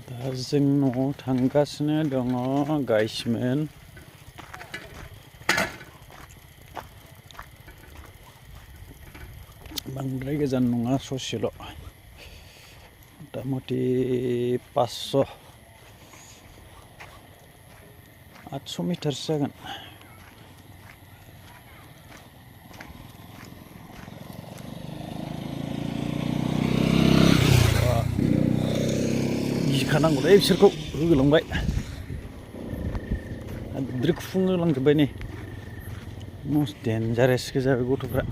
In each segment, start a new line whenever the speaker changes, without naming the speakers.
दा जों न'आव थांगासिनो दङ गाइसमेन बांद्राय गोजान नङा ससेल' मथा मथि 500-800 मिटारसो जागोन गिखानांगौलै बिसोरखौ होलांबाय द्रिक फुङो लांजोब्बाय नै मस्ट डेन्जारेस गोजा बे गथ'फ्रा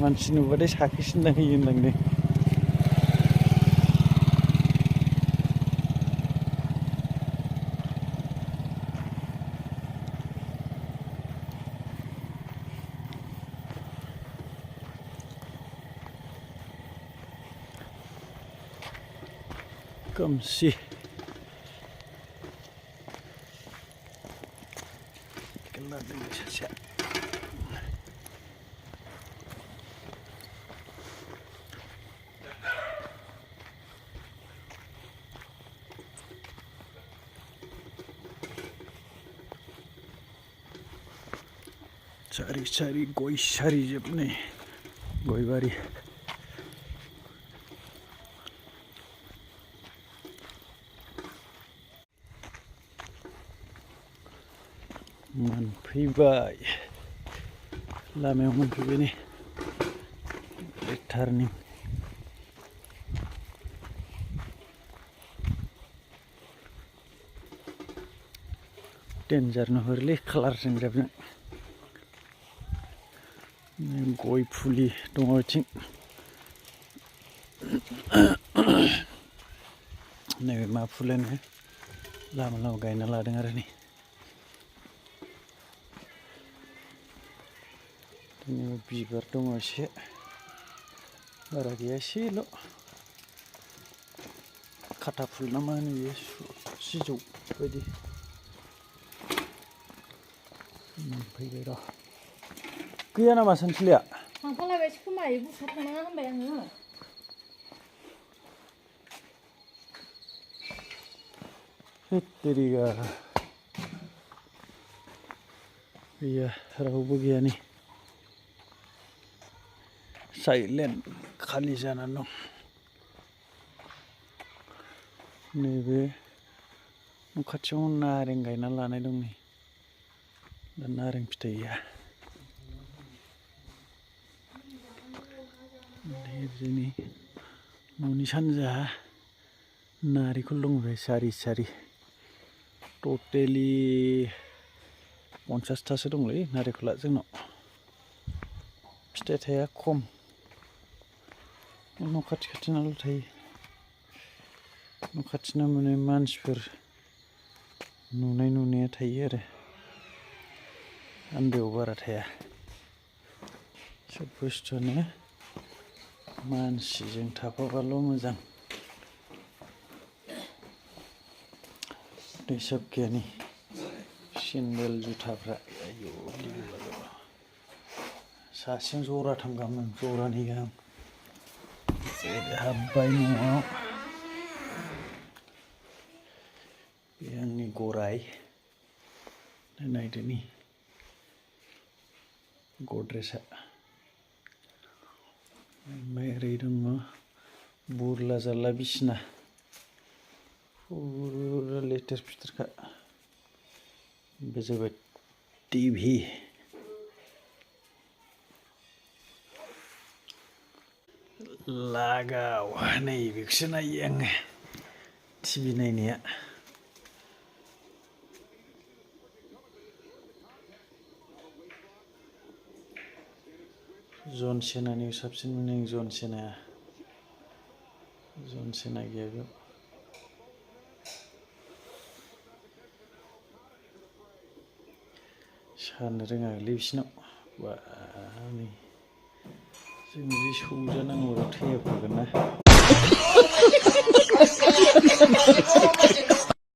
मानसि नुबाथाय साखि सिनना होयो होनलांदों खोमसि सारि सारि गय सारि जोबनाय गयबारि मोनफैबाय लामायाव मोनफैबाय नै टार्निं डेन्जार नुहुरोलै कालारजों जाबजों गय फुलि दङ बिथिं नैबे मा फुलानो लामा लामा गायना लादों आरो नै बिबार दङ एसे बारा गैया एसेल' खाथा फुल ना मा होनो बेयो सिजौ बायदि मोनफैबाय र' गैया नामा सानसुलिया
थांफालायबायसो खोमा बुरसा थांनाङा होनबाय आङो
हेत्तेरिगा गैया रावबो गैया नै साइलेन्ट खालि जानानै दं नैबे न' खाथियाव नारें गायना लानाय दं नै दा नारें फिथाइ गैया जोंनि न'नि सानजाहा नारेंखल दं बे सारि सारि टटेलि 50थासो दंलै नारेंखला जोंनाव फिथाइ थाया खम न' खाथि खाथिनाल' थायो न' खाथिना माने मानसिफोर नुनाया थायो आरो आन्दोआव बारा थाया सब बुस्थुआनो मानसिजों थाफाबाल' मोजां दै सबखियानि सेन्देल जुथाफ्रा आयौ सासेजों जराथाम गाहाम जरानै गाहाम हाब्बाय न'आव बे आंनि गराय नायदो नै गद्रेजआ ओमफ्राय ओरै दङ बुरला जारला बिसिना फुरा लेथेर फिथेरखा बे जाबाय टिभि लागाव नैबेखौसो नायो आङो टिभि नायनाया जन सेनानि साबसिन मोनो आं जन सेना गैया बेयाव सारनो रोङालै बिसिनाव बा नै जों बिदि सौजानांगौ थैयाफागोन ना